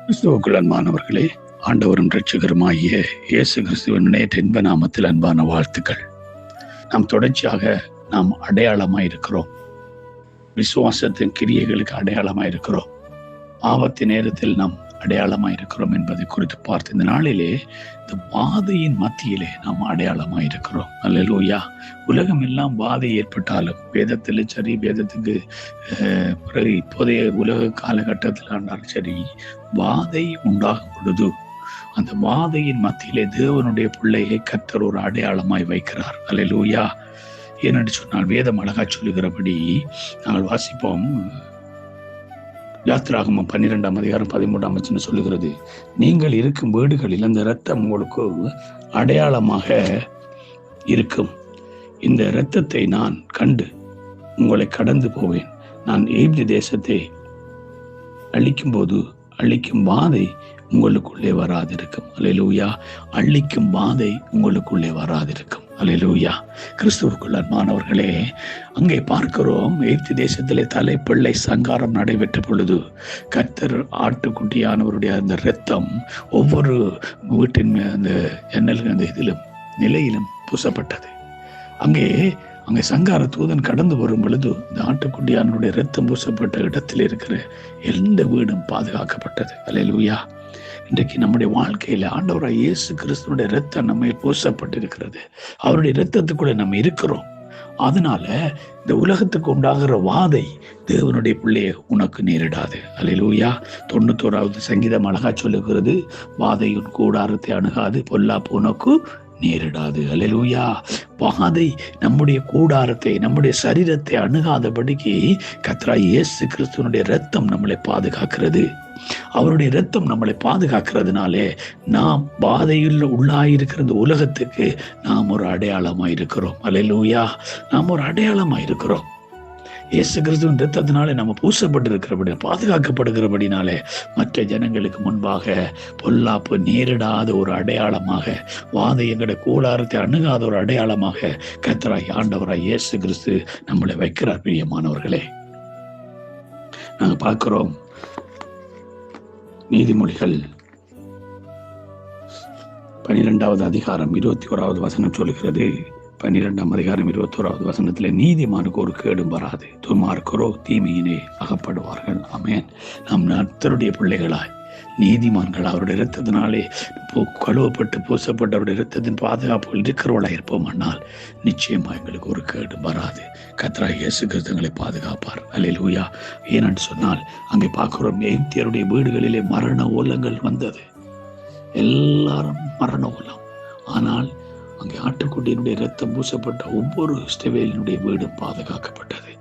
கிறிஸ்துவுக்குள் அன்பானவர்களே, ஆண்டவரும் இரட்சகருமாகிய இயேசு கிறிஸ்துவின் இன்ப நாமத்தில் அன்பான வாழ்த்துக்கள். நாம் தொடர்ச்சியாக அடையாளமாயிருக்கிறோம். விசுவாசத்தின் கிரியைகளுக்கு அடையாளமாயிருக்கிறோம். ஆபத்து நேரத்தில் நாம் அடையாளமாயிருக்கிறோம் என்பதை குறித்து பார்த்து இந்த நாளிலே இந்த வாதையின் மத்தியிலே நாம் அடையாளமாயிருக்கிறோம். அல்லேலூயா. உலகம் எல்லாம் வாதை ஏற்பட்டாலும் வேதத்திலும் சரி, வேதத்துக்கு பிறகு இப்போதைய உலக காலகட்டத்தில் ஆனாலும் சரி, வாதை உண்டாகும் பொழுது அந்த வாதையின் மத்தியிலே தேவனுடைய பிள்ளையை கர்த்தர் ஒரு அடையாளமாய் வைக்கிறார். அல்லேலூயா. ஏனென்று சொன்னால் வேதம் அழகா சொல்லுகிறபடி நாங்கள் வாசிப்போம். யாத்திராகமம் 12ஆம் அதிகாரம் 13ஆம் வசனம் சொல்லுகிறது, நீங்கள் இருக்கும் வீடுகளில் அந்த இரத்தம் உங்களுக்கு அடையாளமாக இருக்கும். இந்த இரத்தத்தை நான் கண்டு உங்களை கடந்து போவேன். நான் எகிப்து தேசத்தை அழிக்கும் வாதை உங்களுக்குள்ளே வராதிருக்கும். அல்லேலூயா. அழிக்கும் வாதை உங்களுக்குள்ளே வராதிருக்கும். அல்லேலூயா. கிறிஸ்துவுக்குள் அன்பானவர்களே, அங்கே பார்க்கிறோம், எகிப்து தேசத்திலே தலைப்பிள்ளை சங்காரம் நடைபெற்ற பொழுது கர்த்தர் ஆட்டுக்குட்டியானவருடைய அந்த இரத்தம் ஒவ்வொரு வீட்டின் அந்த ஜன்னல்கள் அந்த இதிலும் நிலையிலும் பூசப்பட்டது. அங்கே சங்கார தூதன் கடந்து வரும் பொழுது இந்த ஆட்டுக்குட்டியானுடைய இரத்தம் பூசப்பட்ட இடத்தில் இருக்கிற எந்த வீடும் பாதுகாக்கப்பட்டது. அல்லேலூயா. இன்றைக்கு நம்முடைய வாழ்க்கையில ஆண்டவராய் இயேசு கிறிஸ்துவனுடைய இரத்தம் நம்ம பூசப்பட்டிருக்கிறது. அவருடைய இரத்தத்துக்குள்ள நம்ம இருக்கிறோம். அதனால இந்த உலகத்துக்கு உண்டாகிற வாதை தேவனுடைய பிள்ளையை உனக்கு நேரிடாது. அல்லேலூயா. 91வது சங்கீதம் அழகா சொல்லுகிறது, வாதையின் கூடாரத்தை அணுகாது, பொல்லாப்பு உனக்கு நேரிடாது. அல்லேலூயா. வாதை நம்முடைய கூடாரத்தை, நம்முடைய சரீரத்தை அணுகாதபடிக்கு கர்த்தராகிய இயேசு கிறிஸ்துவனுடைய இரத்தம் நம்மளை பாதுகாக்கிறது. அவருடைய இரத்தம் நம்மளை பாதுகாக்கிறதுனாலே நாம் வாதையில் உள்ளாயிருக்கிற இந்த உலகத்துக்கு நாம் ஒரு அடையாளமாயிருக்கிறோம். அல்லேலூயா. நாம் ஒரு அடையாளமாயிருக்கிறோம். இயேசு கிறிஸ்துவின் இரத்தத்தினாலே நம்ம பூசப்பட்டிருக்கிறபடி, பாதுகாக்கப்படுகிறபடினாலே மற்ற ஜனங்களுக்கு முன்பாக பொல்லாப்பு நேரிடாத ஒரு அடையாளமாக, வாதை எங்களுடைய கூடாரத்தை அணுகாத ஒரு அடையாளமாக கர்த்தராய் ஆண்டவராய் இயேசு கிறிஸ்து நம்மளை வைக்கிறார். பிரியமானவர்களே, நாங்கள் பார்க்கிறோம், நீதிமொழிகள் 12வது அதிகாரம் 21வது வசனம் சொல்லுகிறது. 12ஆம் அதிகாரம் 21வது வசனத்துல, நீதிமானுக்கு ஒரு கேடும் வராது, துன்மார்க்கரோ தீமையினே அகப்படுவார்கள். ஆமென். நாம் கர்த்தருடைய பிள்ளைகளாய் நீதிமான்கள் அவருடைய இரத்தத்தினாலே கழுவப்பட்டு பூசப்பட்ட அவருடைய இரத்தத்தின் பாதுகாப்புகள் இருக்கிறவர்களாக இருப்போம். ஆனால் நிச்சயமா எங்களுக்கு ஒரு கேடு வராது. கர்த்தராகிய இயேசு கிறிஸ்துவை பாதுகாப்பார். அல்லேலூயா. ஏனென்று சொன்னால் அங்கே பார்க்கிறோம், எகிப்தியருடைய வீடுகளிலே மரண ஓலங்கள் வந்தது. எல்லாரும் மரண ஓலம். ஆனால் அங்கே ஆட்டுக்குட்டியினுடைய இரத்தம் பூசப்பட்ட ஒவ்வொரு இஸ்ரவேலினுடைய வீடும் பாதுகாக்கப்பட்டது.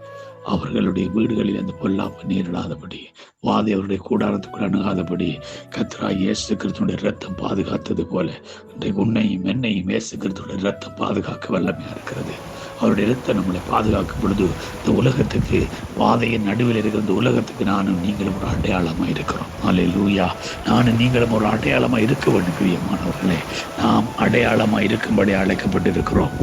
அவர்களுடைய வீடுகளில் அந்த பொல்லாப்பு நேரிடாதபடி, வாதை அவருடைய கூடாரத்துக்குள் அணுகாதபடி கர்த்தராகிய இயேசு கிறிஸ்துவினுடைய இரத்தம் பாதுகாத்தது போல இன்றைக்கு உன்னையும் என்னையும் இயேசு கிறிஸ்துவினுடைய இரத்தம் பாதுகாக்க வல்லமையா இருக்கிறது. அவருடைய இரத்தம் நம்மளை காக்கும் பொழுது இந்த உலகத்துக்கு, வாதையின் நடுவில் இருக்கிற இந்த உலகத்துக்கு நானும் நீங்களும் ஒரு அடையாளமாக இருக்கிறோம். அல்லேலூயா. நானும் நீங்களும் ஒரு அடையாளமாக இருக்க வேண்டும். பிரியமானவர்களே, நாம் அடையாளமாக இருக்கும்படி அழைக்கப்பட்டிருக்கிறோம்.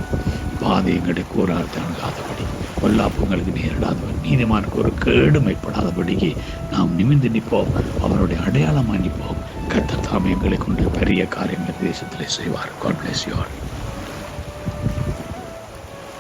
வாதை எங்களுடைய கூறாரத்தை அணுகாதபடி, பொல்லாப்பு உங்களுக்கு நேரிடாதபடி, நீதிமானுக்கு ஒரு கேடுமைப்படாதபடிக்கு நாம் நிமிர்ந்து நிற்போம். அவருடைய அடையாளமாக நிற்போம். கர்த்தர் தாமே எங்களை கொண்டு பெரிய காரியங்கள் தேசத்திலே செய்வார். God bless you all.